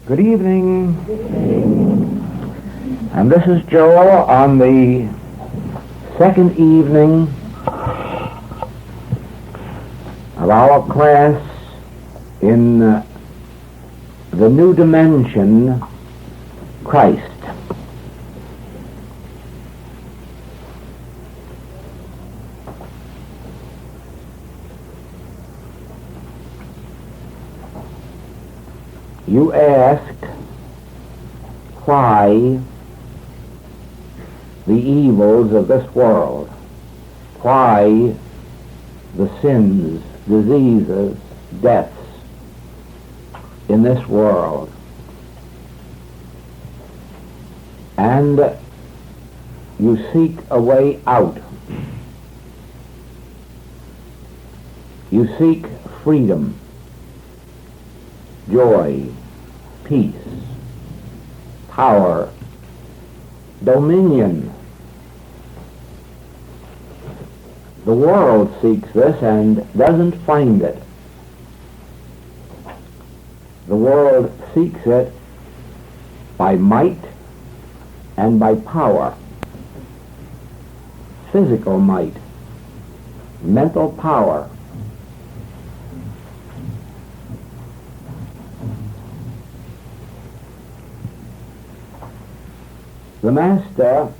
Good evening. And this is Joel on the second evening of our class in the new dimension, Christ. You ask why the evils of this world, why the sins, diseases, deaths in this world. And you seek a way out. You seek freedom, joy, peace, power, dominion. The world seeks this and doesn't find it. The world seeks it by might and by power. Physical might, mental power. The Master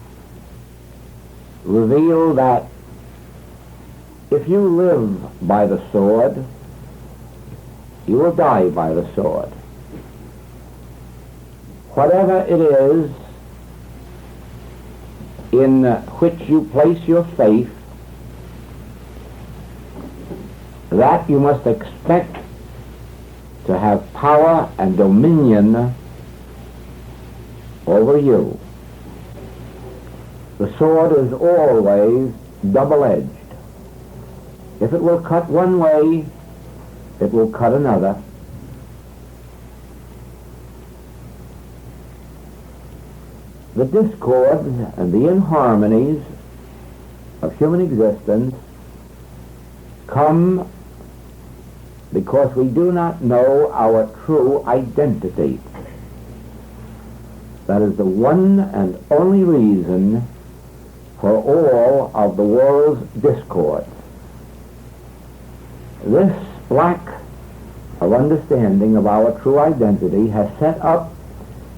revealed that if you live by the sword, you will die by the sword. Whatever it is in which you place your faith, that you must expect to have power and dominion over you. The sword is always double-edged. If it will cut one way, it will cut another. The discords and the inharmonies of human existence come because we do not know our true identity. That is the one and only reason for all of the world's discord. This lack of understanding of our true identity has set up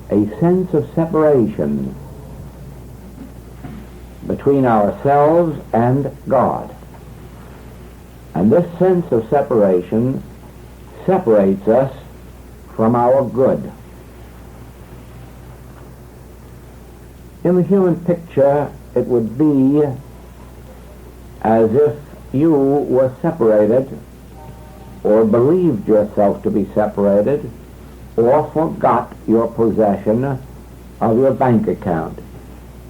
a sense of separation between ourselves and God. And this sense of separation separates us from our good. In the human picture, it would be as if you were separated, or believed yourself to be separated, or forgot your possession of your bank account,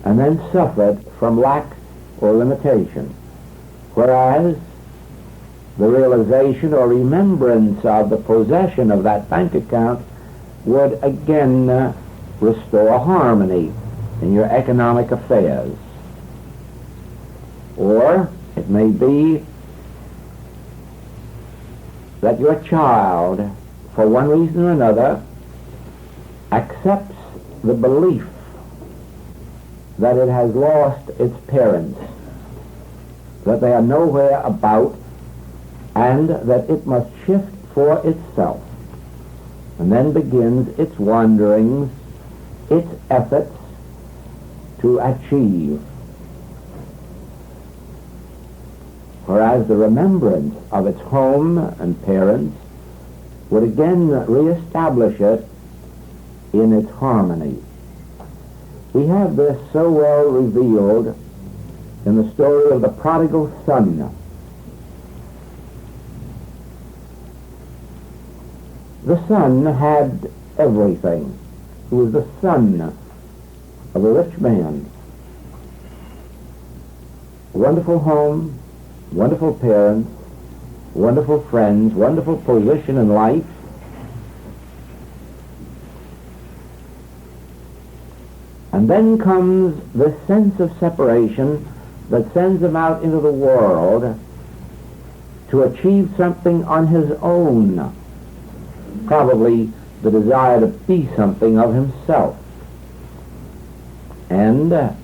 and then suffered from lack or limitation. Whereas the realization or remembrance of the possession of that bank account would again restore harmony in your economic affairs. Or it may be that your child, for one reason or another, accepts the belief that it has lost its parents, that they are nowhere about, and that it must shift for itself, and then begins its wanderings, its efforts to achieve. Whereas the remembrance of its home and parents would again reestablish it in its harmony. We have this so well revealed in the story of the prodigal son. The son had everything. He was the son of a rich man. Wonderful home, wonderful parents, wonderful friends, wonderful position in life. And then comes this sense of separation that sends him out into the world to achieve something on his own, probably the desire to be something of himself. And in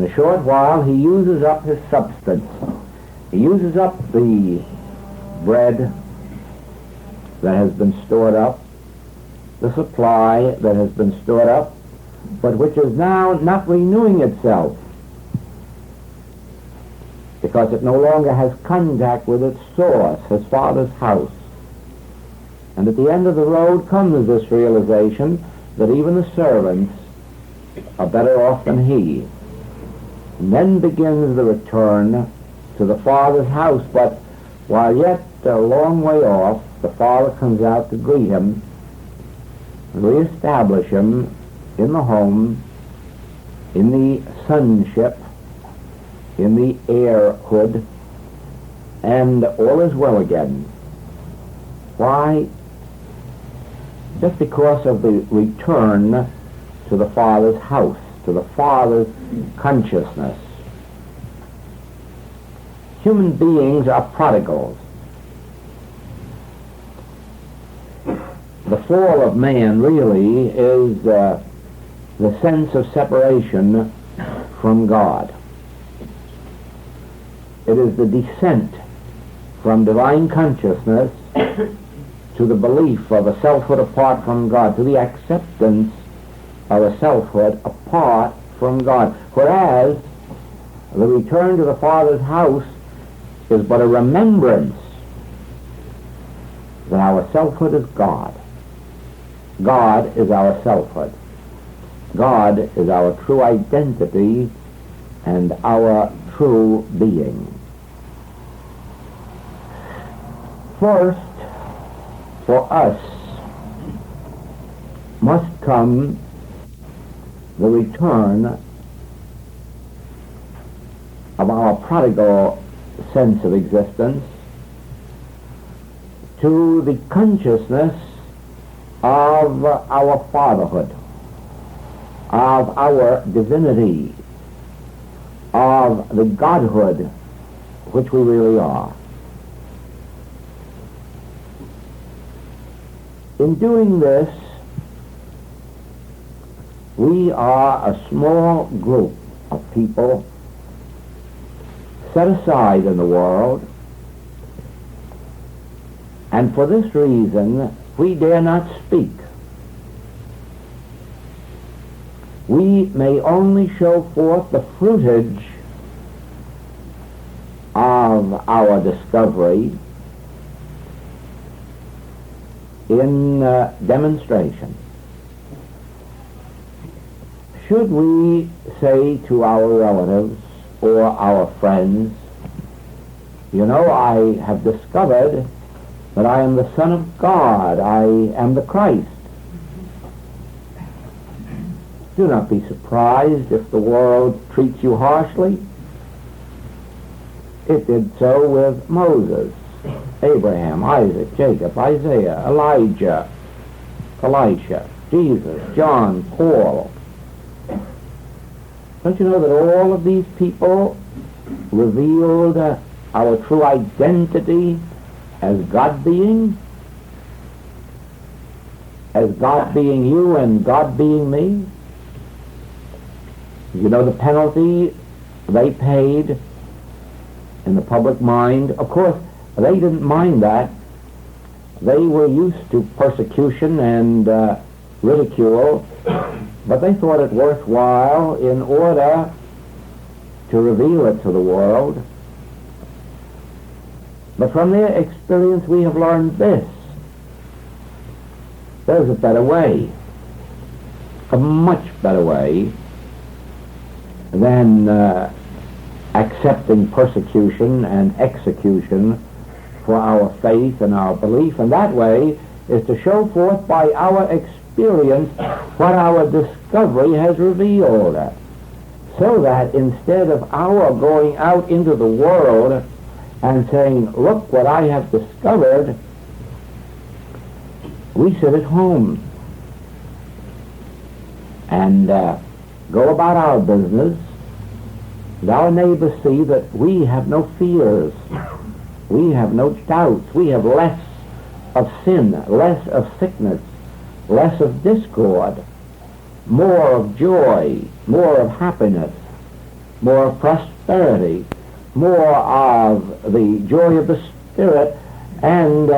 a short while he uses up his substance. He uses up the bread that has been stored up, the supply that has been stored up, but which is now not renewing itself because it no longer has contact with its source, his Father's house. And at the end of the road comes this realization that even the servants are better off than he. And then begins the return to the Father's house, but while yet a long way off, the Father comes out to greet him and reestablish him in the home, in the sonship, in the heirhood, and all is well again. Why? Just because of the return to the Father's house, to the Father's consciousness. Human beings are prodigals. The fall of man really is the sense of separation from God. It is the descent from divine consciousness to the belief of a selfhood apart from God, to the acceptance of a selfhood apart from God. Whereas the return to the Father's house is but a remembrance that our selfhood is God. God is our selfhood. God is our true identity and our true being. First, for us, must come the return of our prodigal sense of existence to the consciousness of our fatherhood, of our divinity, of the Godhood which we really are. In doing this, we are a small group of people set aside in the world, and for this reason we dare not speak. We may only show forth the fruitage of our discovery in demonstration. Should we say to our relatives or our friends, you know, I have discovered that I am the Son of God, I am the Christ. Do not be surprised if the world treats you harshly. It did so with Moses, Abraham, Isaac, Jacob, Isaiah, Elijah, Elisha, Jesus, John, Paul. Don't you know that all of these people revealed our true identity as God being? As God being you and God being me? You know the penalty they paid in the public mind? Of course, they didn't mind that. They were used to persecution and ridicule, but they thought it worthwhile in order to reveal it to the world. But from their experience we have learned this. There's a better way, a much better way than accepting persecution and execution for our faith and our belief, and that way is to show forth by our experience what our discovery has revealed, so that instead of our going out into the world and saying, look what I have discovered, we sit at home and go about our business, and our neighbors see that we have no fears, we have no doubts, we have less of sin, less of sickness, less of discord, more of joy, more of happiness, more of prosperity, more of the joy of the Spirit, and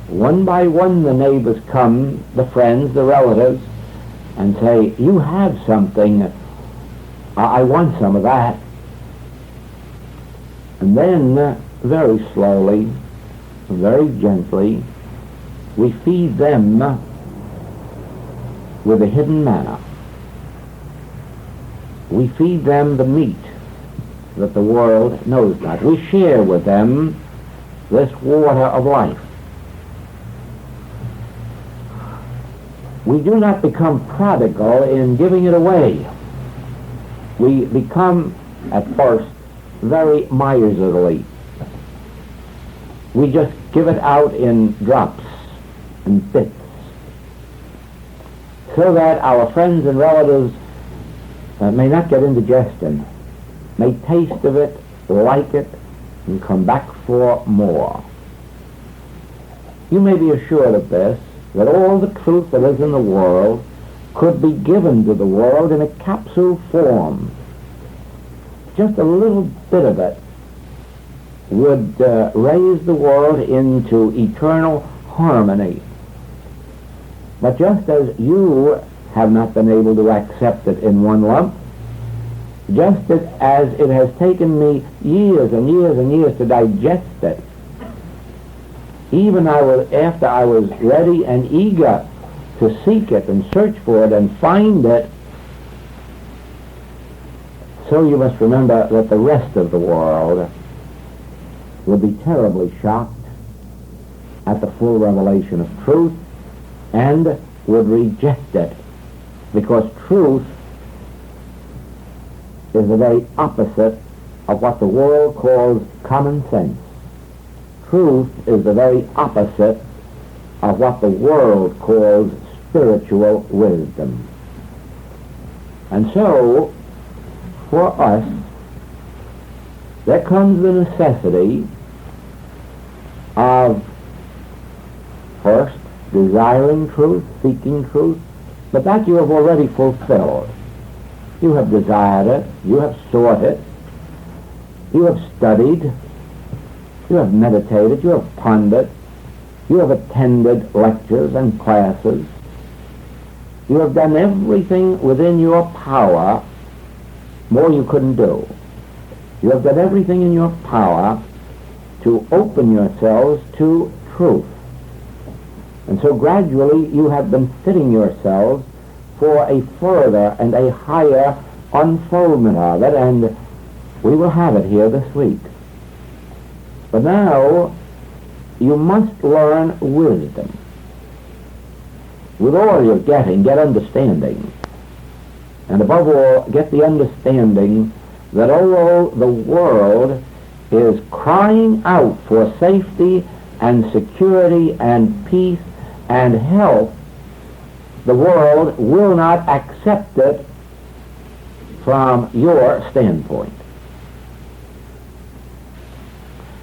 one by one the neighbors come, the friends, the relatives, and say, you have something, I want some of that. And then, very slowly, very gently, we feed them with the hidden manna. We feed them the meat that the world knows not. We share with them this water of life. We do not become prodigal in giving it away. We become, at first, very miserly. We just give it out in drops and bits, so that our friends and relatives may not get indigestion, may taste of it, like it, and come back for more. You may be assured of this, that all the truth that is in the world could be given to the world in a capsule form. Just a little bit of it would raise the world into eternal harmony. But just as you have not been able to accept it in one lump, just as it has taken me years and years and years to digest it, even after I was ready and eager to seek it and search for it and find it, so you must remember that the rest of the world would be terribly shocked at the full revelation of truth and would reject it, because truth is the very opposite of what the world calls common sense. Truth is the very opposite of what the world calls spiritual wisdom. And so, for us, there comes the necessity of first desiring truth, seeking truth, but that you have already fulfilled. You have desired it, you have sought it, you have studied, you have meditated, you have pondered, you have attended lectures and classes, you have done everything within your power. More you couldn't do. You have done everything in your power to open yourselves to truth. And so gradually you have been fitting yourselves for a further and a higher unfoldment of it, and we will have it here this week. But now you must learn wisdom. With all you're getting, get understanding. And above all, get the understanding that although the world is crying out for safety and security and peace and health, the world will not accept it from your standpoint.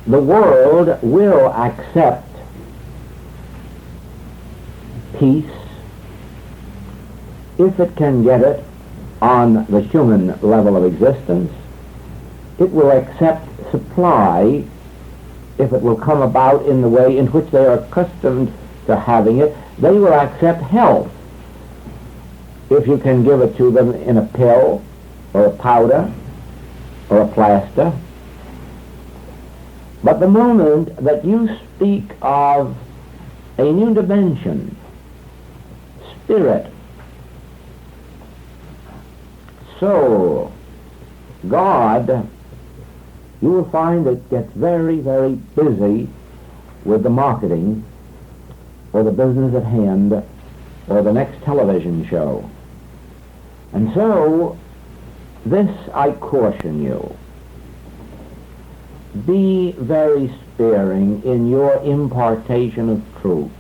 The world will accept peace if it can get it on the human level of existence. It will accept supply if it will come about in the way in which they are accustomed to having it. They will accept health if you can give it to them in a pill or a powder or a plaster. But the moment that you speak of a new dimension, spirit, soul, God, you will find it gets very, very busy with the marketing or the business at hand or the next television show. And so, this I caution you. Be very sparing in your impartation of truth,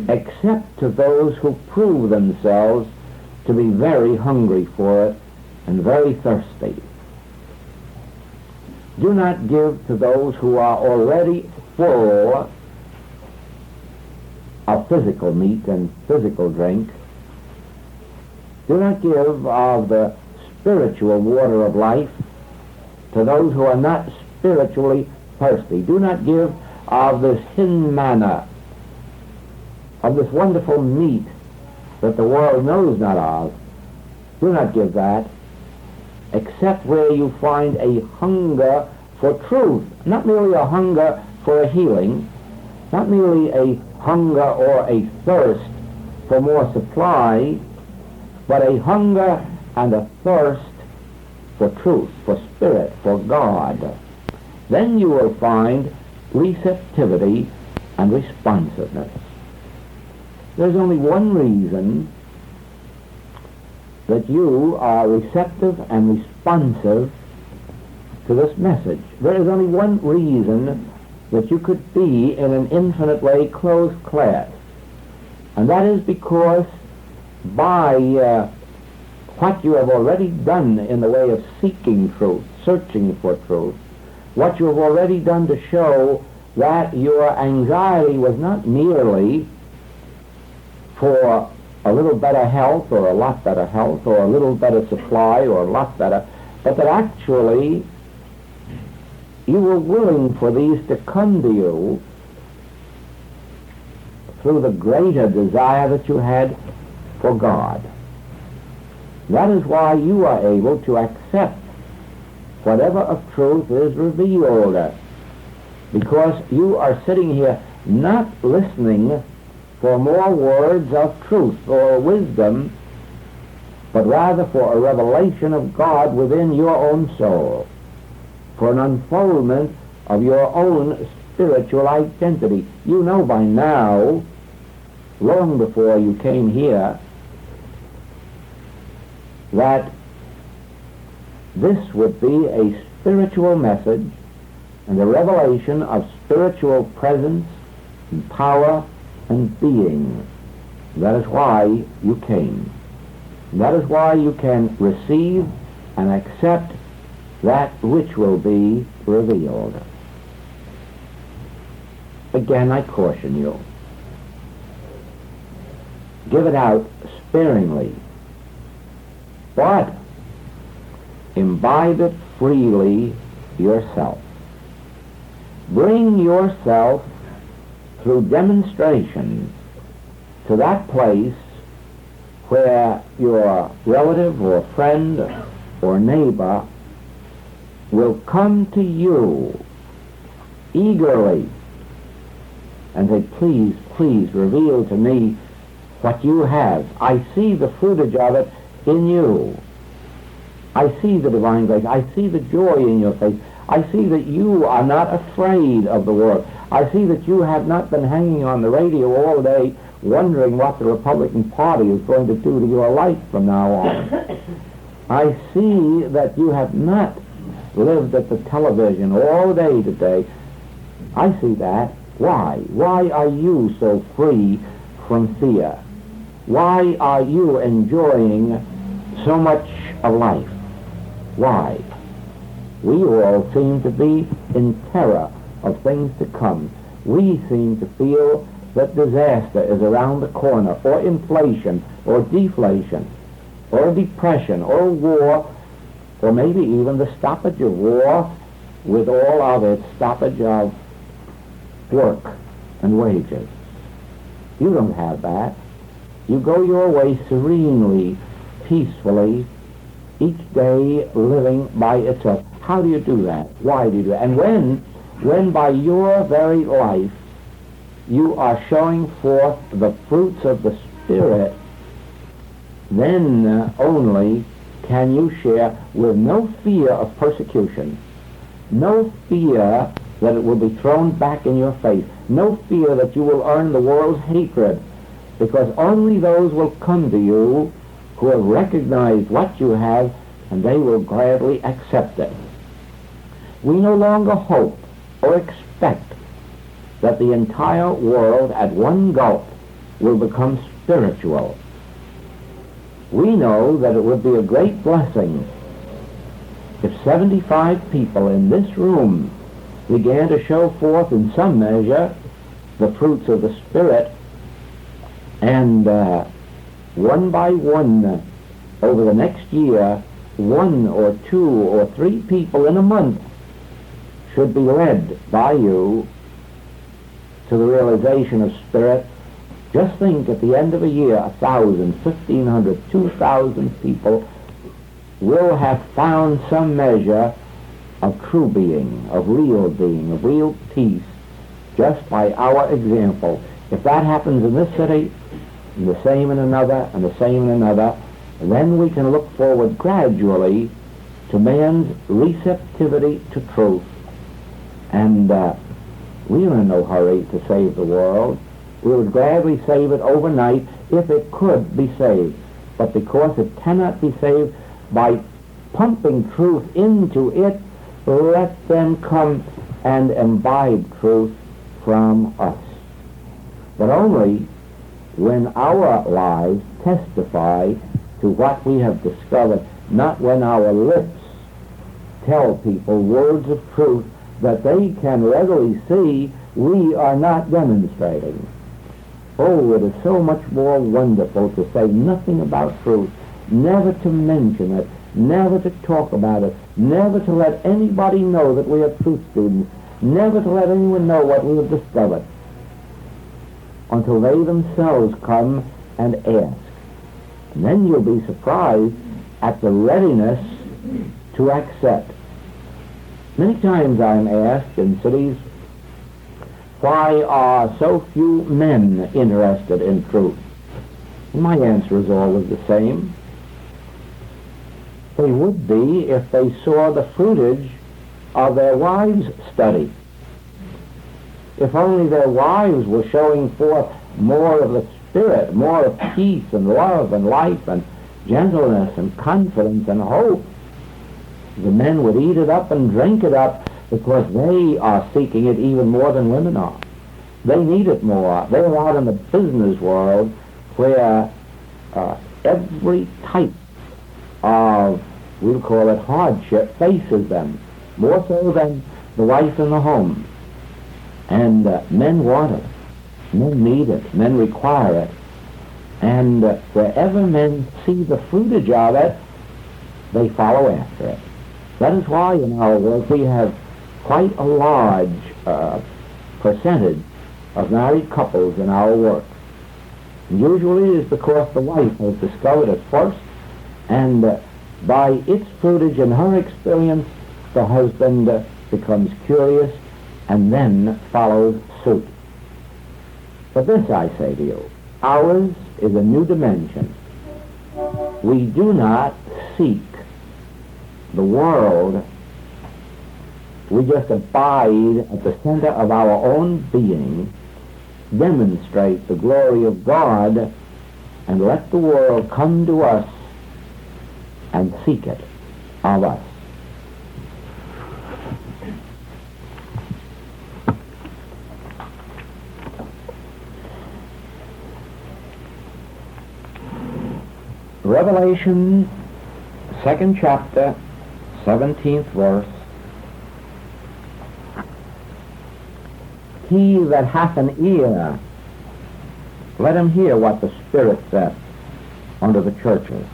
except to those who prove themselves to be very hungry for it and very thirsty. Do not give to those who are already full of physical meat and physical drink. Do not give of the spiritual water of life to those who are not spiritually thirsty. Do not give of this hidden manna, of this wonderful meat that the world knows not of. Do not give that, except where you find a hunger for truth, not merely a hunger for a healing, not merely a hunger or a thirst for more supply, but a hunger and a thirst for truth, for spirit, for God. Then you will find receptivity and responsiveness. There's only one reason that you are receptive and responsive to this message. There is only one reason that you could be in an infinite way closed class, and that is because by what you have already done in the way of seeking truth, searching for truth, what you have already done to show that your anxiety was not merely for a little better health or a lot better health or a little better supply or a lot better, but that actually you were willing for these to come to you through the greater desire that you had for God. That is why you are able to accept whatever of truth is revealed, because you are sitting here not listening for more words of truth or wisdom, but rather for a revelation of God within your own soul, for an unfoldment of your own spiritual identity. You know by now, long before you came here, that this would be a spiritual message and a revelation of spiritual presence and power and being. That is why you came. That is why you can receive and accept that which will be revealed. Again, I caution you. Give it out sparingly, but imbibe it freely yourself. Bring yourself through demonstration to that place where your relative or friend or neighbor will come to you eagerly and say, please, please reveal to me what you have. I see the fruitage of it in you. I see the divine grace. I see the joy in your face. I see that you are not afraid of the world. I see that you have not been hanging on the radio all day wondering what the Republican Party is going to do to your life from now on. I see that you have not lived at the television all day today. I see that. Why? Why are you so free from fear? Why are you enjoying so much of life? Why? We all seem to be in terror of things to come. We seem to feel that disaster is around the corner, or inflation, or deflation, or depression, or war, or maybe even the stoppage of war with all of its stoppage of work and wages. You don't have that. You go your way serenely, peacefully, each day living by itself. How do you do that? Why do you do that? And when by your very life you are showing forth the fruits of the Spirit, then only can you share with no fear of persecution, no fear that it will be thrown back in your face, no fear that you will earn the world's hatred, because only those will come to you who have recognized what you have, and they will gladly accept it. We no longer hope or expect that the entire world at one gulp will become spiritual. We know that it would be a great blessing if 75 people in this room began to show forth in some measure the fruits of the Spirit And one by one, over the next year, 1 or 2 or 3 people in a month should be led by you to the realization of spirit. Just think, at the end of a year, 1,000, 1,500, 2,000 people will have found some measure of true being, of real peace, just by our example. If that happens in this city, and the same in another, and the same in another, then we can look forward gradually to man's receptivity to truth. And we are in no hurry to save the world. We would gladly save it overnight if it could be saved. But because it cannot be saved by pumping truth into it, let them come and imbibe truth from us. But only when our lives testify to what we have discovered, not when our lips tell people words of truth that they can readily see we are not demonstrating. Oh, it is so much more wonderful to say nothing about truth, never to mention it, never to talk about it, never to let anybody know that we are truth students, never to let anyone know what we have discovered, until they themselves come and ask. And then you'll be surprised at the readiness to accept. Many times I'm asked in cities, why are so few men interested in truth? And my answer is always the same. They would be if they saw the fruitage of their wives' study. If only their wives were showing forth more of the Spirit, more of peace and love and life and gentleness and confidence and hope, the men would eat it up and drink it up, because they are seeking it even more than women are. They need it more. They're out in the business world where every type of, we'll call it hardship, faces them, more so than the wife in the home. And men want it. Men need it. Men require it. And wherever men see the fruitage of it, they follow after it. That is why in our work we have quite a large percentage of married couples in our work. And usually it is because the wife has discovered it first, and by its fruitage and her experience, the husband becomes curious and then follows suit. But this I say to you, ours is a new dimension. We do not seek the world. We just abide at the center of our own being, demonstrate the glory of God, and let the world come to us and seek it of us. Revelation, 2nd chapter, 17th verse. He that hath an ear, let him hear what the Spirit saith unto the churches.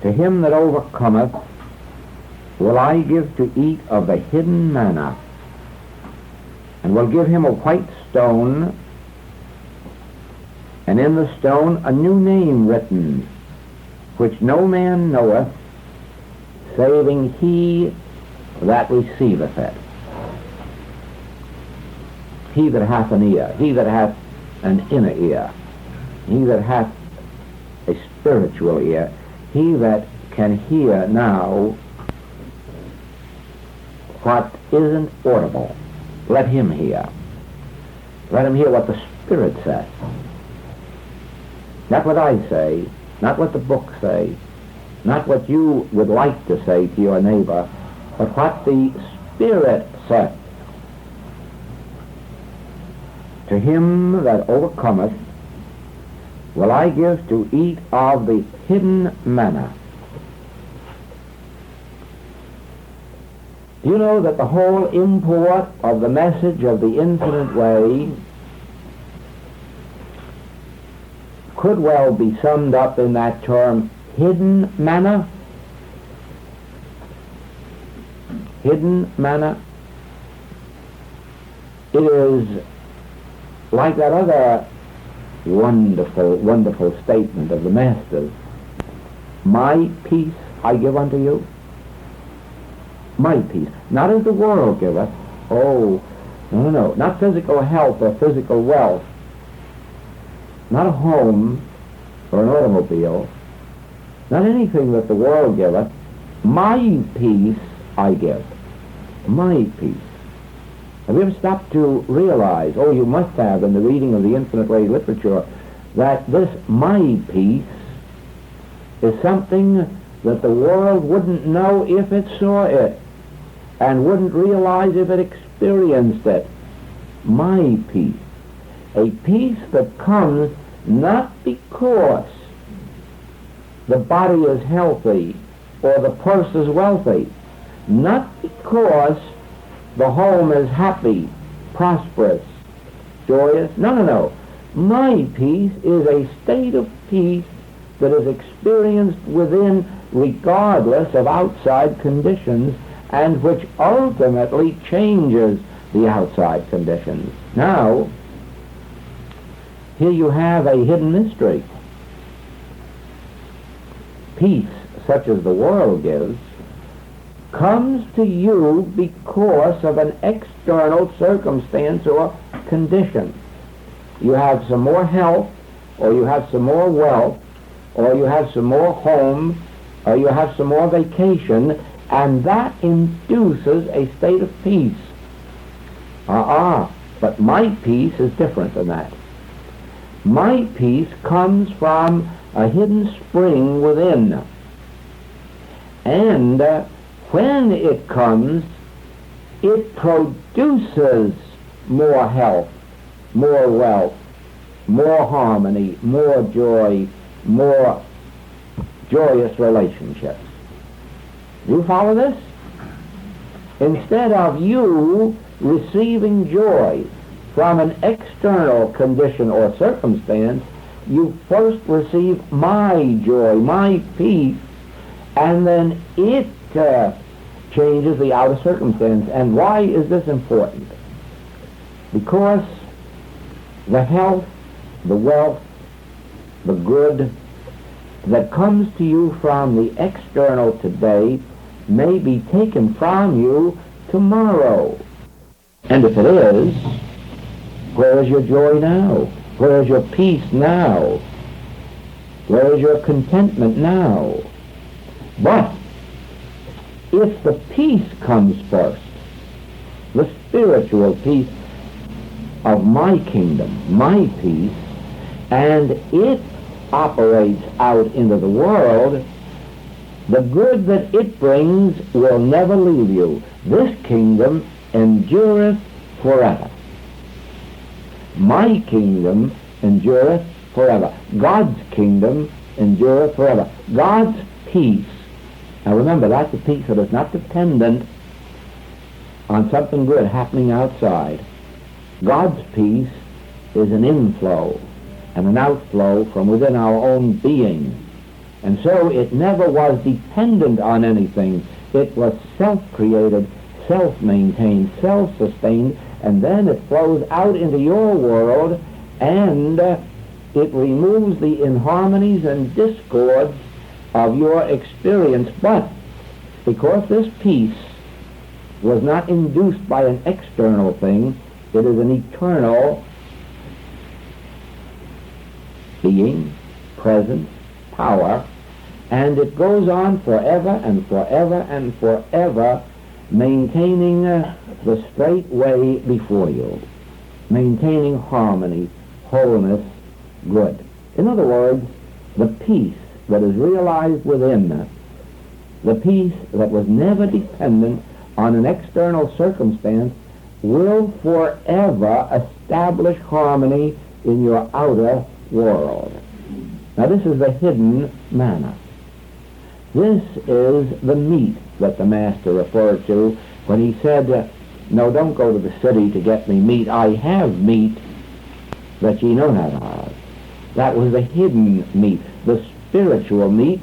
To him that overcometh will I give to eat of the hidden manna, and will give him a white stone, and in the stone a new name written, which no man knoweth, saving he that receiveth it. He that hath an ear, he that hath an inner ear, he that hath a spiritual ear, he that can hear now what isn't audible, let him hear. Let him hear what the Spirit says. Not what I say, not what the books say, not what you would like to say to your neighbor, but what the Spirit saith. To him that overcometh will I give to eat of the hidden manna. Do you know that the whole import of the message of the infinite way could well be summed up in that term, hidden manna. Hidden manna. It is like that other wonderful, wonderful statement of the Master's. My peace I give unto you. My peace. Not as the world giveth. Oh, no. Not physical health or physical wealth. Not a home or an automobile. Not anything that the world giveth. My peace I give. My peace. Have you ever stopped to realize, oh, you must have in the reading of the infinite ray literature, that this my peace is something that the world wouldn't know if it saw it, and wouldn't realize if it experienced it. My peace. A peace that comes not because the body is healthy or the purse is wealthy, not because the home is happy, prosperous, joyous. No. My peace is a state of peace that is experienced within regardless of outside conditions, and which ultimately changes the outside conditions. Now, here you have a hidden mystery. Peace, such as the world gives, comes to you because of an external circumstance or condition. You have some more health, or you have some more wealth, or you have some more home, or you have some more vacation, and that induces a state of peace. But my peace is different than that. My peace comes from a hidden spring within. And when it comes, it produces more health, more wealth, more harmony, more joy, more joyous relationships. Do you follow this? Instead of you receiving joy from an external condition or circumstance, you first receive my joy, my peace, and then it changes the outer circumstance. And why is this important? Because the health, the wealth, the good that comes to you from the external today may be taken from you tomorrow. And if it is, where is your joy now? Where is your peace now? Where is your contentment now? But if the peace comes first, the spiritual peace of my kingdom, my peace, and it operates out into the world, the good that it brings will never leave you. This kingdom endureth forever. My kingdom endureth forever. God's kingdom endureth forever. God's peace. Now remember, that's a peace that is not dependent on something good happening outside. God's peace is an inflow and an outflow from within our own being. And so it never was dependent on anything. It was self-created, self-maintained, self-sustained, and then it flows out into your world, and it removes the inharmonies and discords of your experience. But because this peace was not induced by an external thing, it is an eternal being, presence, power, and it goes on forever and forever and forever, maintaining the straight way before you, maintaining harmony, wholeness, good. In other words, the peace that is realized within us, the peace that was never dependent on an external circumstance, will forever establish harmony in your outer world. Now this is the hidden manna. This is the meat that the Master referred to when he said, no, don't go to the city to get me meat. I have meat that ye know not of. That was the hidden meat, the spiritual meat.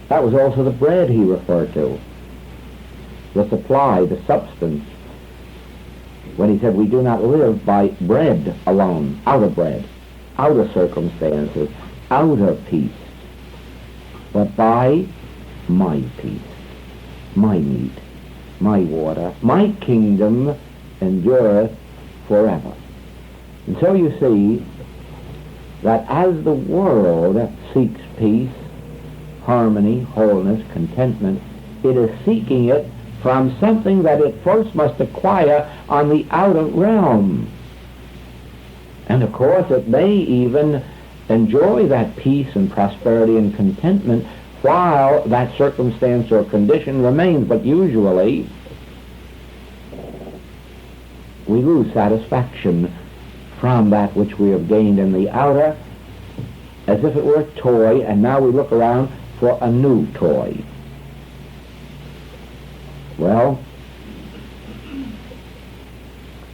That was also the bread he referred to, the supply, the substance. When he said, we do not live by bread alone, out of bread, out of circumstances, out of peace, but by my peace, my meat, my water, my kingdom endureth forever. And so you see that as the world seeks peace, harmony, wholeness, contentment, it is seeking it from something that it first must acquire on the outer realm. And of course it may even enjoy that peace and prosperity and contentment while that circumstance or condition remains, but usually we lose satisfaction from that which we have gained in the outer, as if it were a toy, and now we look around for a new toy. Well,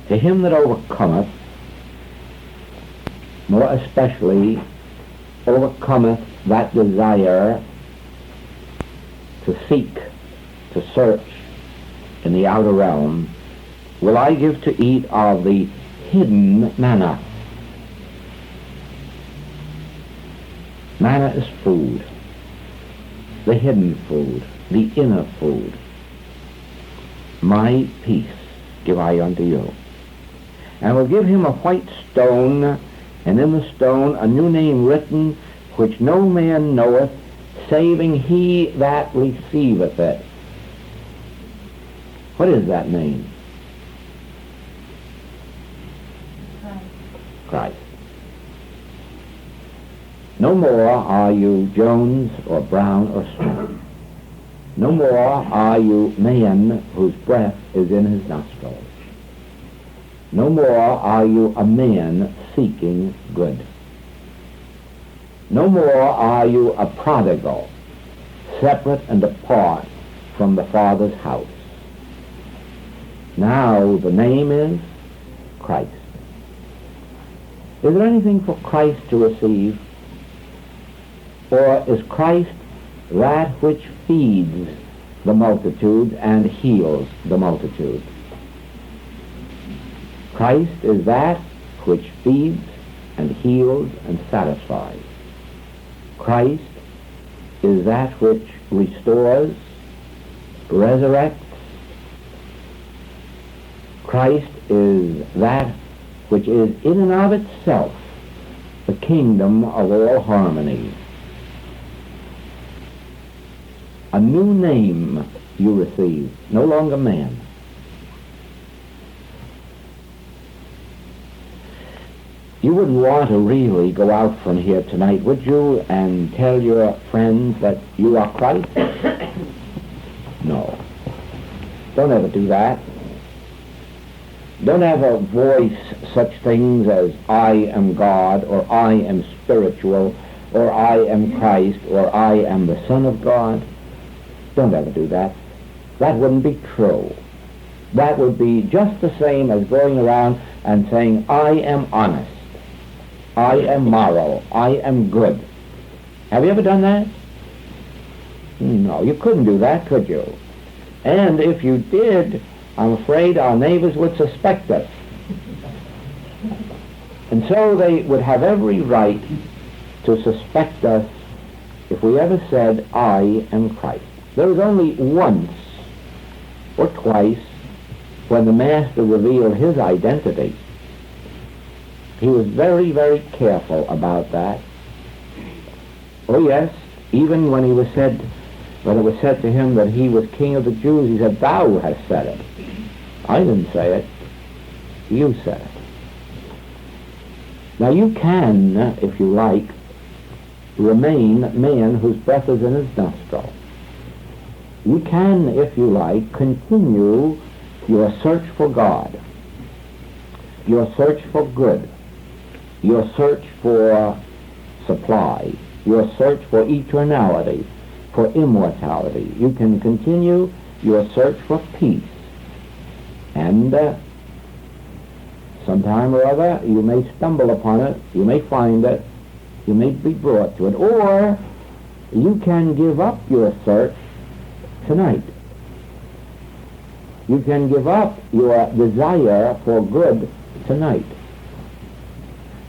to him that overcometh, more especially overcometh that desire to seek, to search in the outer realm, will I give to eat of the hidden manna. Manna is food, the hidden food, the inner food. My peace give I unto you. And will give him a white stone, and in the stone a new name written, which no man knoweth, saving he that receiveth it. What is that name? Christ. No more are you Jones or Brown or Smith. No more are you man whose breath is in his nostrils. No more are you a man seeking good. No more are you a prodigal, separate and apart from the Father's house. Now the name is Christ. Is there anything for Christ to receive? Or is Christ that which feeds the multitude and heals the multitude? Christ is that which feeds and heals and satisfies. Christ is that which restores, resurrects. Christ is that which is in and of itself the kingdom of all harmony. A new name you receive, no longer man. You wouldn't want to really go out from here tonight, would you, and tell your friends that you are Christ? No. Don't ever do that. Don't ever voice such things as I am God, or I am spiritual, or I am Christ, or I am the Son of God. Don't ever do that. That wouldn't be true. That would be just the same as going around and saying, I am honest, I am moral, I am good. Have you ever done that? No, you couldn't do that, could you? And if you did, I'm afraid our neighbors would suspect us. And so they would have every right to suspect us if we ever said, I am Christ. There was only once or twice when the Master revealed his identity. He was very, very careful about that. Oh yes, even when it was said to him that he was King of the Jews, he said, thou hast said it. I didn't say it. You said it. Now you can, if you like, remain man whose breath is in his nostril. You can, if you like, continue your search for God, your search for good, your search for supply, your search for eternality, for immortality. You can continue your search for peace and Sometime or other you may stumble upon it, you may find it, you may be brought to it, or you can give up your search tonight. You can give up your desire for good tonight.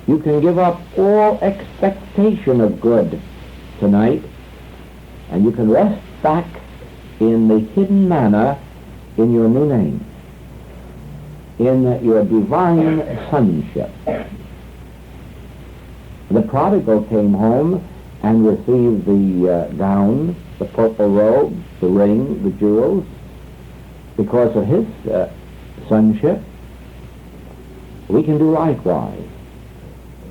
You can give up all expectation of good tonight, and you can rest back in the hidden manna in your new name, in your divine sonship. The prodigal came home and received the gown, the purple robe, the ring, the jewels, because of his sonship. We can do likewise.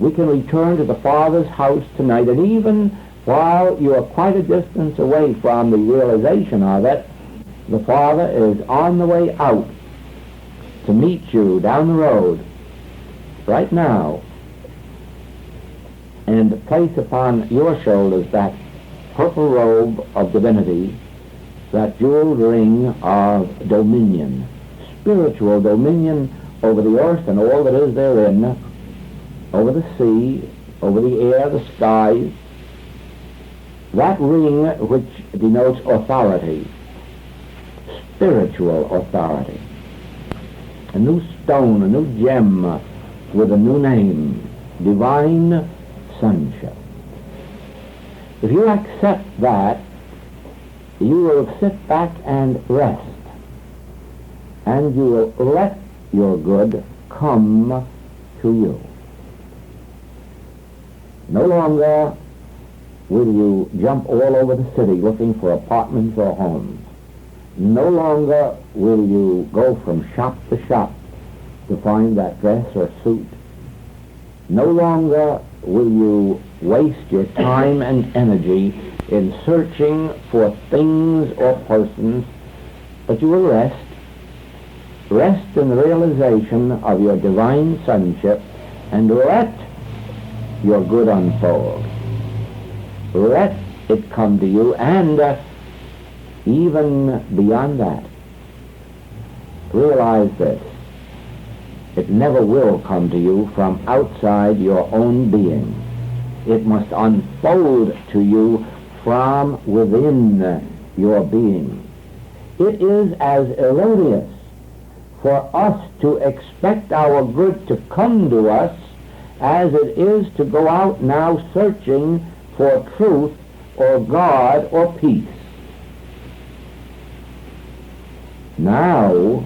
We can return to the Father's house tonight, and even while you are quite a distance away from the realization of it, the Father is on the way out to meet you down the road right now and place upon your shoulders that purple robe of divinity, that jeweled ring of dominion, spiritual dominion over the earth and all that is therein, over the sea, over the air, the skies, that ring which denotes authority, spiritual authority. A new stone, a new gem with a new name, divine sonship. If you accept that, you will sit back and rest, and you will let your good come to you. No longer will you jump all over the city looking for apartments or homes. No longer will you go from shop to shop to find that dress or suit. No longer will you waste your time and energy in searching for things or persons, but you will rest in the realization of your divine sonship, and let your good unfold. Let it come to you, and even beyond that, realize this: it never will come to you from outside your own being. It must unfold to you from within your being. It is as erroneous for us to expect our good to come to us as it is to go out now searching for truth or God or peace. Now,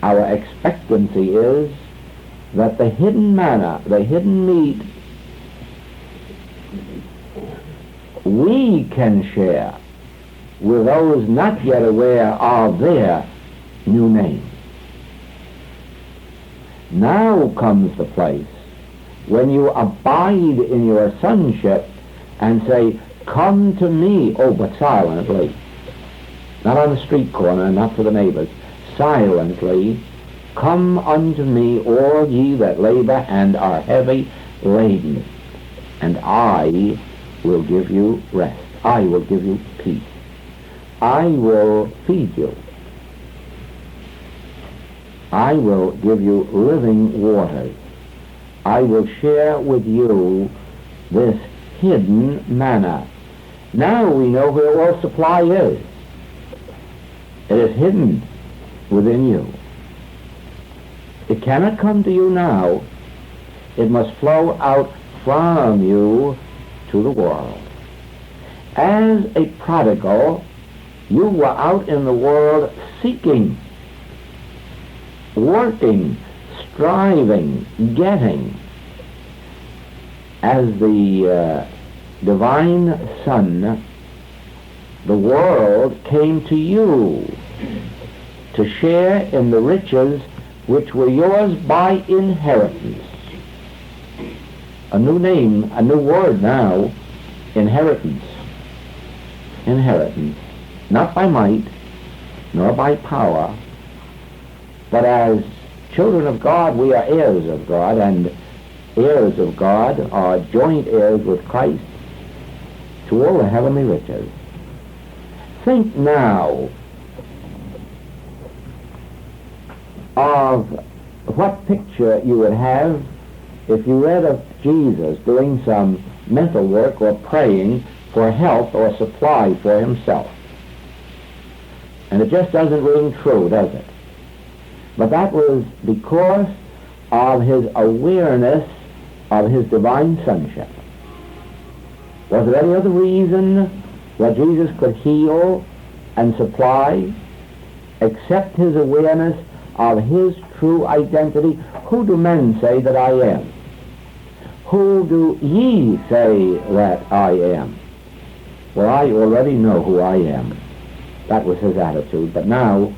our expectancy is that the hidden manna, the hidden meat, we can share with those not yet aware of their new name. Now comes the place when you abide in your sonship and say, "Come to me," oh, but silently, not on the street corner, not to the neighbors, silently, "Come unto me, all ye that labor and are heavy laden, and I will give you rest. I will give you peace. I will feed you. I will give you living waters. I will share with you this hidden manna." Now we know where all supply is. It is hidden within you. It cannot come to you now. It must flow out from you to the world. As a prodigal, you were out in the world seeking, working, striving, getting. As the divine Son, the world came to you to share in the riches which were yours by inheritance. A new name, a new word now, inheritance. Inheritance. Not by might, nor by power, but as children of God, we are heirs of God, and heirs of God are joint heirs with Christ to all the heavenly riches. Think now of what picture you would have if you read of Jesus doing some mental work or praying for help or supply for himself. And it just doesn't ring true, does it? But that was because of his awareness of his divine sonship. Was there any other reason that Jesus could heal and supply except his awareness of his true identity? Who do men say that I am? Who do ye say that I am? Well, I already know who I am. That was his attitude. But now,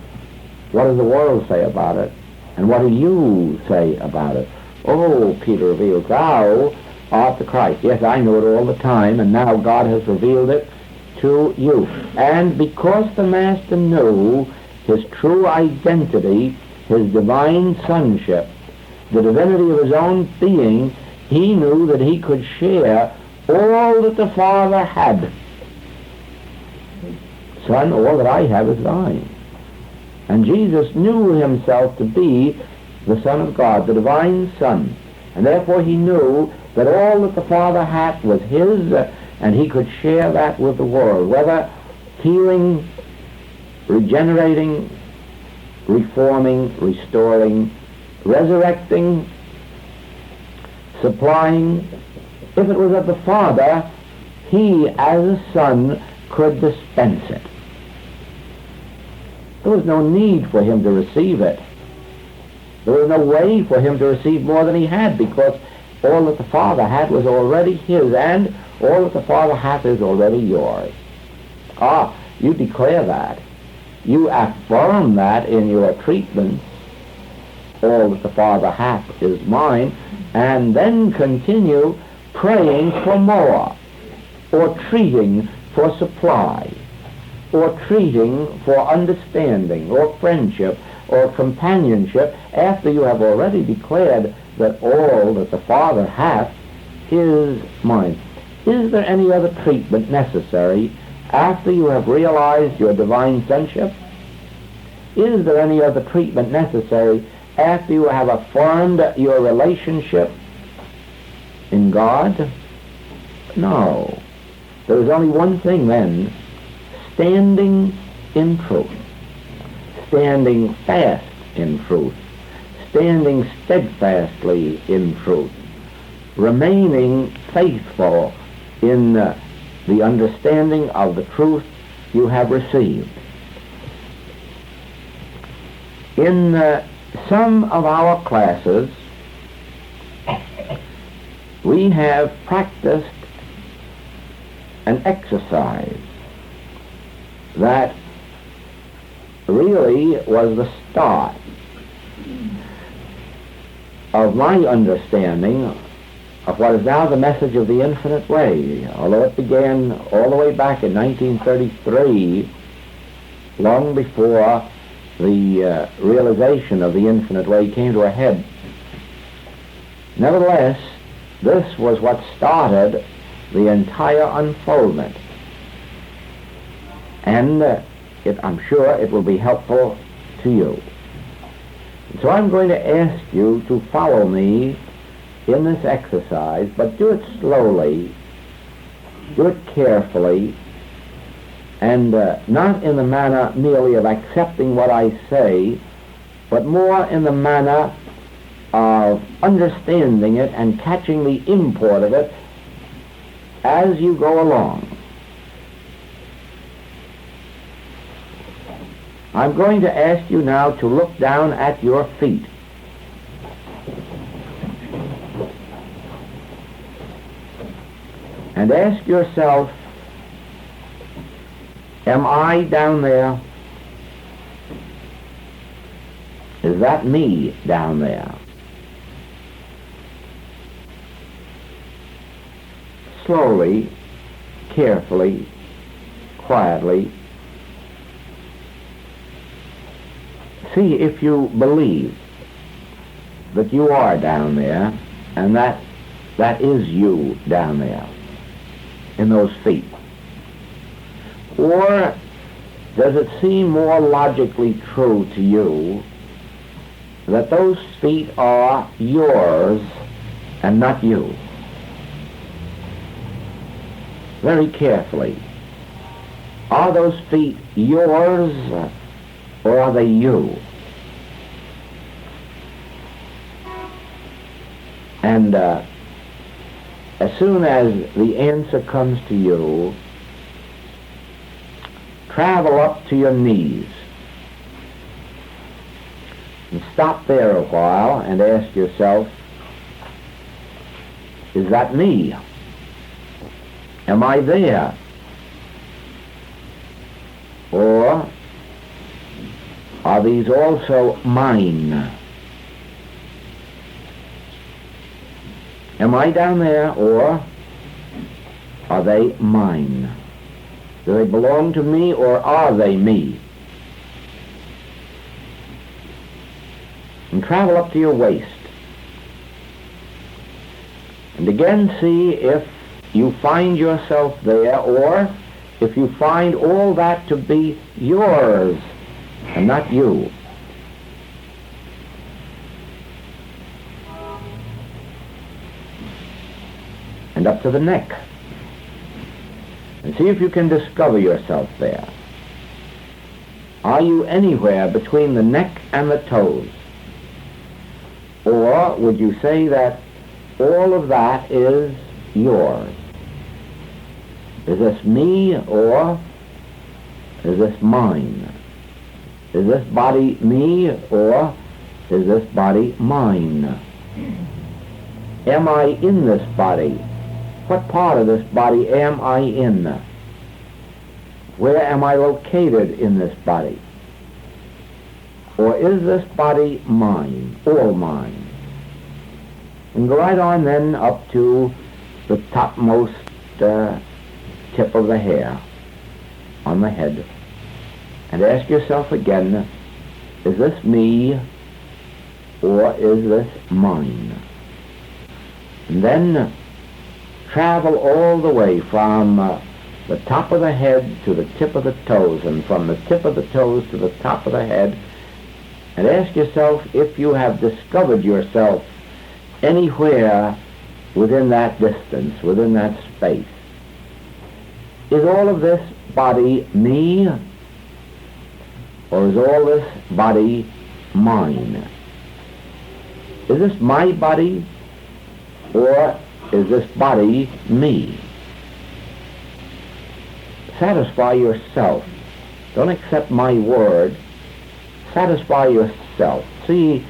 what does the world say about it? And what do you say about it? Oh, Peter reveals, thou art the Christ. Yes, I know it all the time, and now God has revealed it to you. And because the Master knew his true identity, his divine sonship, the divinity of his own being, he knew that he could share all that the Father had. Son, all that I have is thine. And Jesus knew himself to be the Son of God, the divine Son. And therefore he knew that all that the Father had was his, and he could share that with the world, whether healing, regenerating, reforming, restoring, resurrecting, supplying. If it was of the Father, he as a Son could dispense it. There was no need for him to receive it. There was no way for him to receive more than he had, because all that the Father had was already his, and all that the Father hath is already yours. Ah, you declare that. You affirm that in your treatments. All that the Father hath is mine, and then continue praying for more, or treating for supply, or treating for understanding, or friendship, or companionship, after you have already declared that all that the Father hath is mine. Is there any other treatment necessary after you have realized your divine sonship? Is there any other treatment necessary after you have affirmed your relationship in God? No. There is only one thing then: standing in truth, standing fast in truth, standing steadfastly in truth, remaining faithful in the understanding of the truth you have received. In some of our classes, we have practiced an exercise that really was the start of my understanding of what is now the message of the infinite way, although it began all the way back in 1933, long before the realization of the infinite way came to a head. Nevertheless, this was what started the entire unfoldment, and I'm sure it will be helpful to you. So I'm going to ask you to follow me in this exercise, but do it slowly, do it carefully, and not in the manner merely of accepting what I say, but more in the manner of understanding it and catching the import of it as you go along. I'm going to ask you now to look down at your feet. And ask yourself, am I down there? Is that me down there? Slowly, carefully, quietly, see if you believe that you are down there, and that is you down there in those feet. Or does it seem more logically true to you that those feet are yours and not you. Very carefully. Are those feet yours or are they you? And as soon as the answer comes to you, travel up to your knees and stop there a while and ask yourself, is that me? Am I there? Or are these also mine? Am I down there, or are they mine? Do they belong to me, or are they me? And travel up to your waist. And again see if you find yourself there, or if you find all that to be yours and not you. And up to the neck. And see if you can discover yourself there. Are you anywhere between the neck and the toes? Or would you say that all of that is yours? Is this me, or is this mine? Is this body me, or is this body mine? Am I in this body? What part of this body am I in? Where am I located in this body? Or is this body mine, all mine? And go right on then up to the topmost tip of the hair on the head, and ask yourself again, is this me, or is this mine? And then travel all the way from the top of the head to the tip of the toes, and from the tip of the toes to the top of the head, and ask yourself if you have discovered yourself anywhere within that distance, within that space. Is all of this body me, or is all this body mine? Is this my body, or is this body me? Satisfy yourself. Don't accept my word. Satisfy yourself. See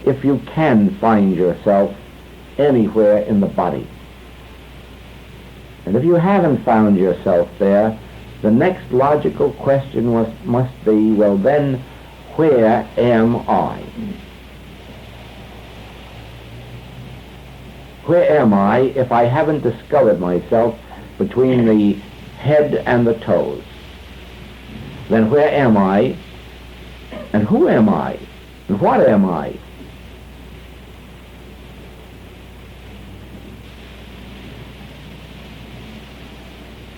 if you can find yourself anywhere in the body. And if you haven't found yourself there, the next logical question must be, well then, where am I? Where am I if I haven't discovered myself between the head and the toes? Then where am I? And who am I? And what am I?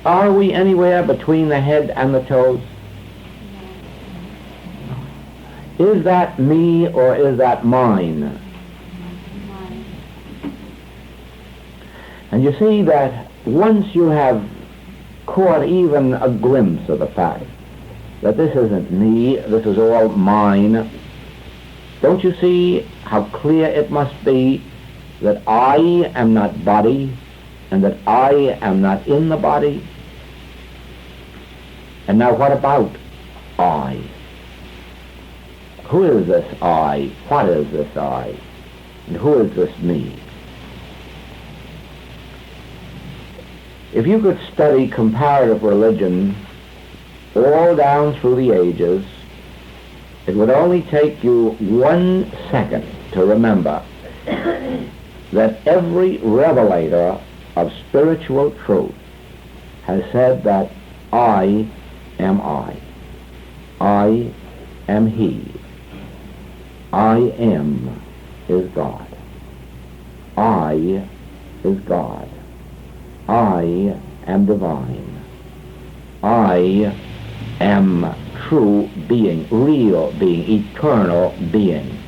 Are we anywhere between the head and the toes? Is that me, or is that mine? And you see that once you have caught even a glimpse of the fact that this isn't me, this is all mine, don't you see how clear it must be that I am not body, and that I am not in the body? And now what about I? Who is this I? What is this I? And who is this me? If you could study comparative religion all down through the ages, it would only take you 1 second to remember that every revelator of spiritual truth has said that I am I. I am He. I am is God. I is God. I am divine. I am true being, real being, eternal being.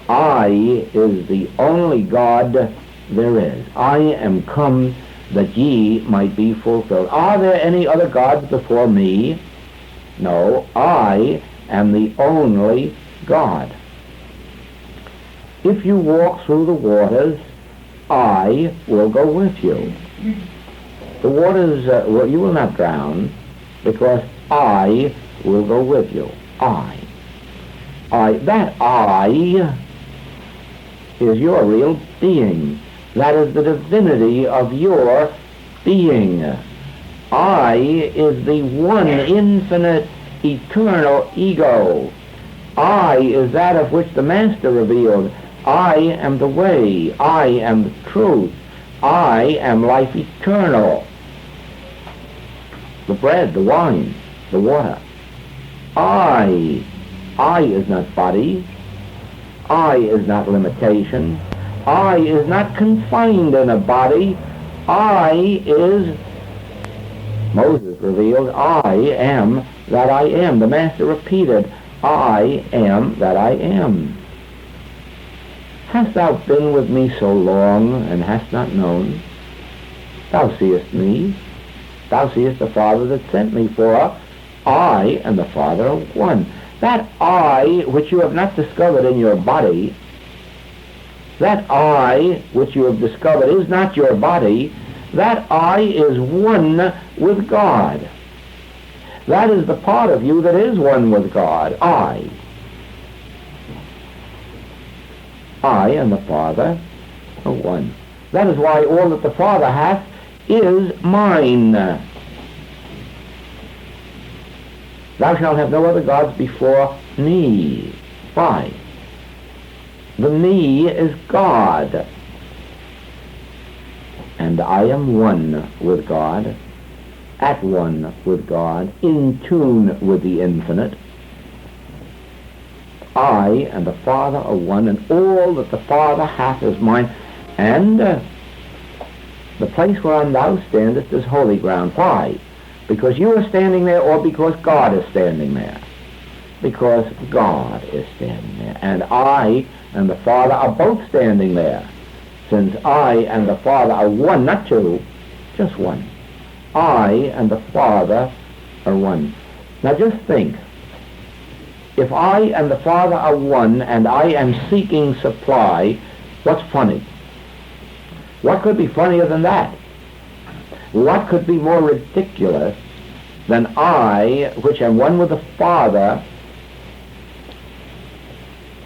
I is the only God there is. I am come that ye might be fulfilled. Are there any other gods before me? No, I am the only God. If you walk through the waters, I will go with you. The waters, you will not drown, because I will go with you. That I is your real being. That is the divinity of your being. I is the one infinite, eternal ego. I is that of which the Master revealed, I am the way, I am the truth, I am life eternal. The bread, the wine, the water. I is not body. I is not limitation. I is not confined in a body. I is, Moses revealed, I am that I am. The Master repeated, I am that I am. Hast thou been with me so long, and hast not known? Thou seest me. Thou seest the Father that sent me, for I and the Father are one. That I which you have not discovered in your body, that I which you have discovered is not your body. That I is one with God. That is the part of you that is one with God. I and the Father are one. That is why all that the Father hath is mine. Thou shalt have no other gods before me. Why? The me is God. And I am one with God, at one with God, in tune with the infinite. I and the Father are one, and all that the Father hath is mine. And the place whereon thou standest is holy ground. Why? Because you are standing there, or because God is standing there? Because God is standing there. And I and the Father are both standing there. Since I and the Father are one, not two, just one. I and the Father are one. Now just think. If I and the Father are one, and I am seeking supply, what's funny? What could be funnier than that? What could be more ridiculous than I, which am one with the Father,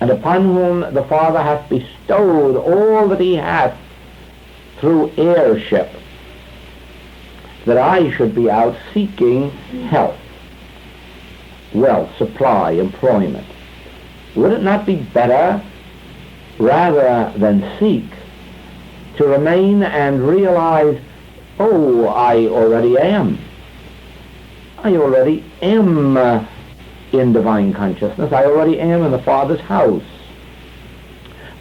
and upon whom the Father hath bestowed all that he hath through heirship, that I should be out seeking health, wealth, supply, employment? Would it not be better, rather than seek, to remain and realize, oh, I already am. I already am in divine consciousness. I already am in the Father's house.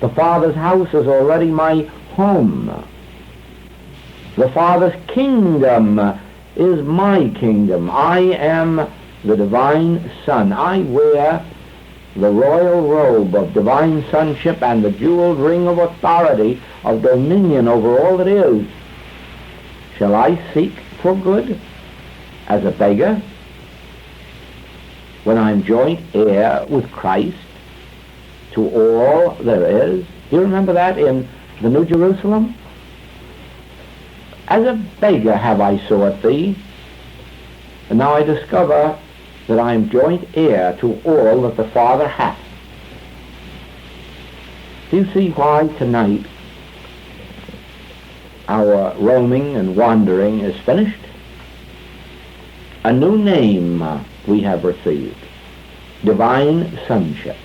The Father's house is already my home. The Father's kingdom is my kingdom. I am the divine Son. I wear the royal robe of divine sonship and the jeweled ring of authority of dominion over all that is. Shall I seek for good as a beggar when I'm joint heir with Christ to all there is? Do you remember that in the New Jerusalem? As a beggar have I sought thee, and now I discover that I am joint heir to all that the Father hath. Do you see why tonight our roaming and wandering is finished? A new name we have received, divine sonship.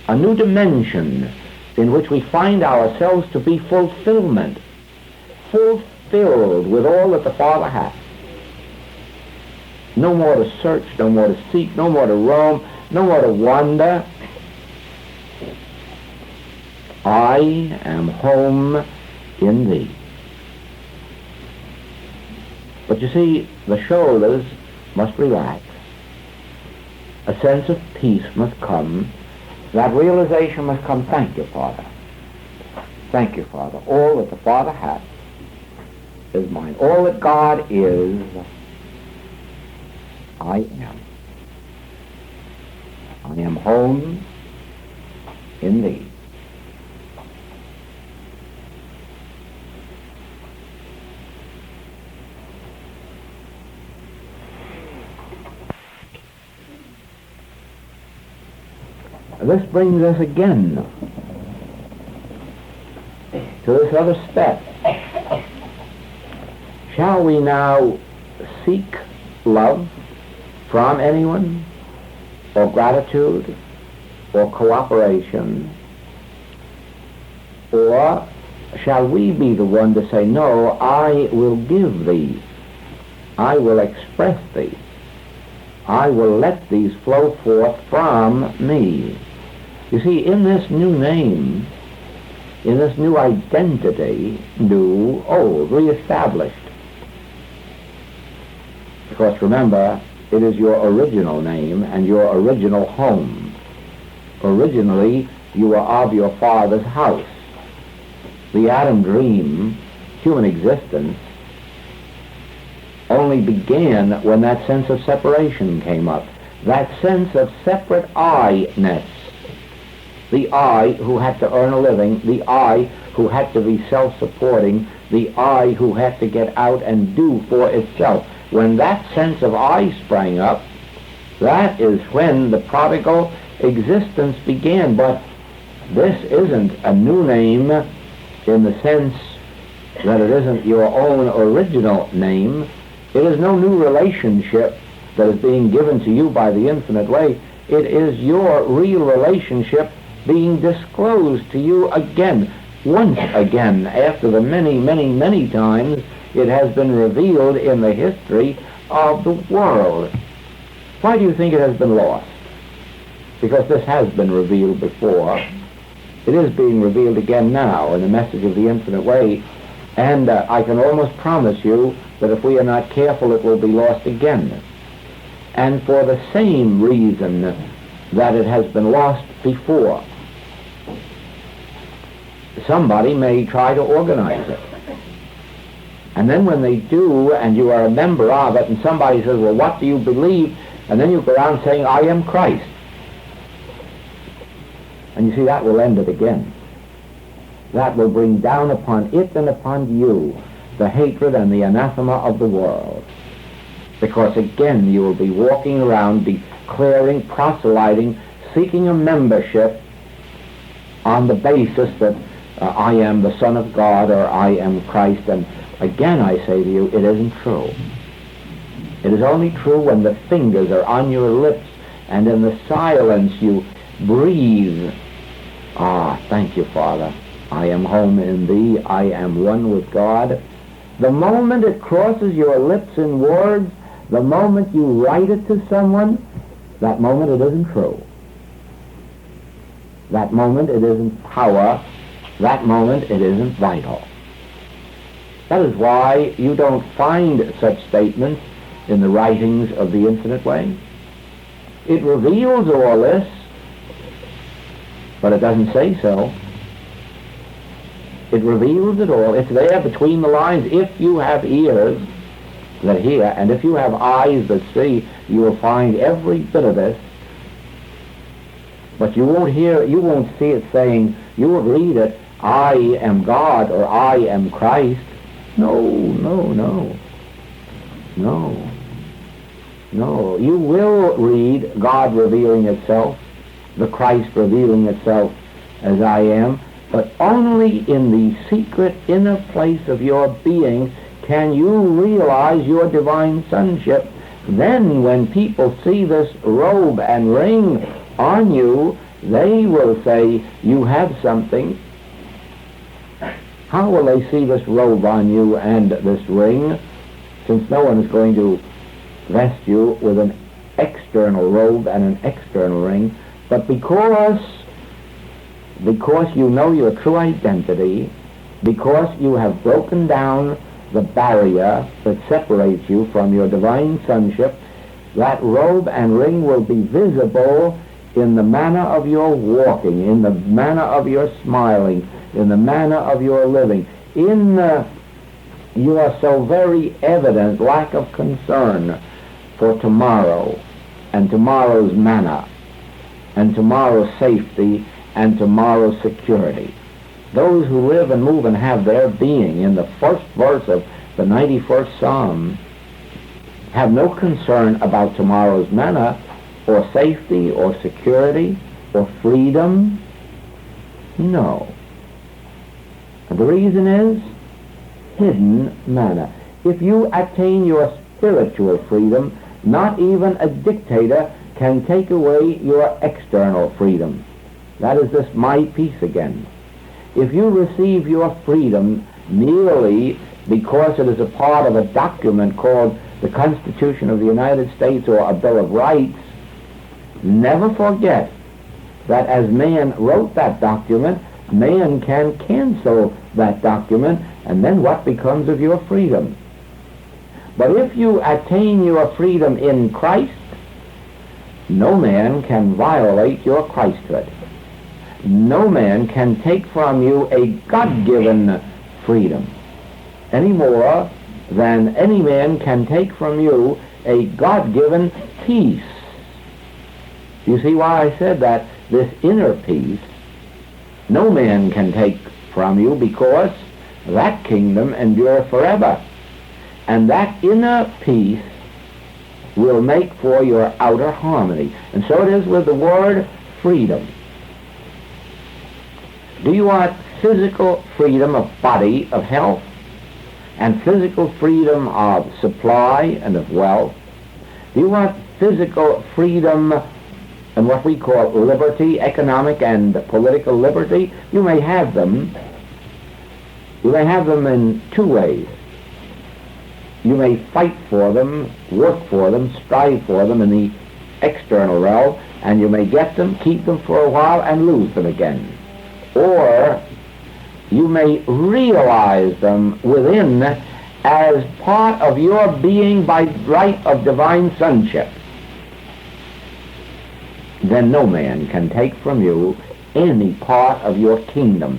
A new dimension in which we find ourselves to be fulfillment, fulfilled with all that the Father hath. No more to search, no more to seek, no more to roam, no more to wander. I am home in thee. But you see, the shoulders must relax. A sense of peace must come, That realization must come. Thank you, Father. Thank you, Father. All that the Father has is mine. All that God is, I am. I am home in thee. This brings us again to this other step. Shall we now seek love from anyone, or gratitude, or cooperation, or shall we be the one to say, no, I will give thee, I will express thee, I will let these flow forth from me. You see, in this new name, in this new identity, new, old, reestablished. Because remember, it is your original name and your original home. Originally, you were of your father's house. The Adam dream, human existence, only began when that sense of separation came up. That sense of separate I-ness. The I who had to earn a living, the I who had to be self-supporting, the I who had to get out and do for itself. When that sense of I sprang up, that is when the prodigal existence began. But this isn't a new name in the sense that it isn't your own original name. It is no new relationship that is being given to you by the infinite way. It is your real relationship being disclosed to you again, once again, after the many, many, many times it has been revealed in the history of the world. Why do you think it has been lost? Because this has been revealed before. It is being revealed again now in the message of the infinite way, and I can almost promise you that if we are not careful, it will be lost again. And for the same reason that it has been lost before. Somebody may try to organize it. And then when they do, and you are a member of it, and somebody says, well, what do you believe? And then you go around saying, I am Christ. And you see, that will end it again. That will bring down upon it and upon you the hatred and the anathema of the world. Because again, you will be walking around declaring, proselyting, seeking a membership on the basis that I am the Son of God, or I am Christ. And again, I say to you, it isn't true. It is only true when the fingers are on your lips and in the silence you breathe. Ah, thank you, Father. I am home in thee. I am one with God. The moment it crosses your lips in words, the moment you write it to someone, that moment it isn't true. That moment it isn't power. That moment it isn't vital. That is why you don't find such statements in the writings of the infinite way. It reveals all this, but it doesn't say so. It reveals it all. It's there between the lines. If you have ears that hear, and if you have eyes that see, you will find every bit of this. But you won't hear, you won't see it saying, you will read it, I am God, or I am Christ. No, no, no. No. No. You will read God revealing itself, the Christ revealing itself as I am, but only in the secret inner place of your being can you realize your divine sonship. Then when people see this robe and ring on you, they will say, you have something. How will they see this robe on you and this ring, since no one is going to vest you with an external robe and an external ring? But because you know your true identity, because you have broken down the barrier that separates you from your divine sonship, that robe and ring will be visible in the manner of your walking, in the manner of your smiling, in the manner of your living, in your so very evident lack of concern for tomorrow and tomorrow's manna and tomorrow's safety and tomorrow's security. Those who live and move and have their being in the first verse of the 91st Psalm have no concern about tomorrow's manna or safety or security or freedom. No. And the reason is hidden manna. If you attain your spiritual freedom, not even a dictator can take away your external freedom. That is this my peace again. If you receive your freedom merely because it is a part of a document called the Constitution of the United States or a Bill of Rights, never forget that as man wrote that document, man can cancel that document, and then what becomes of your freedom? But if you attain your freedom in Christ, no man can violate your Christhood. No man can take from you a God-given freedom any more than any man can take from you a God-given peace. You see why I said that? This inner peace no man can take from you, because that kingdom endureth forever. And that inner peace will make for your outer harmony. And so it is with the word freedom. Do you want physical freedom of body, of health, and physical freedom of supply and of wealth? Do you want physical freedom and what we call liberty, economic and political liberty? You may have them. You may have them in two ways. You may fight for them, work for them, strive for them in the external realm, and you may get them, keep them for a while, and lose them again. Or you may realize them within as part of your being by right of divine sonship. Then no man can take from you any part of your kingdom.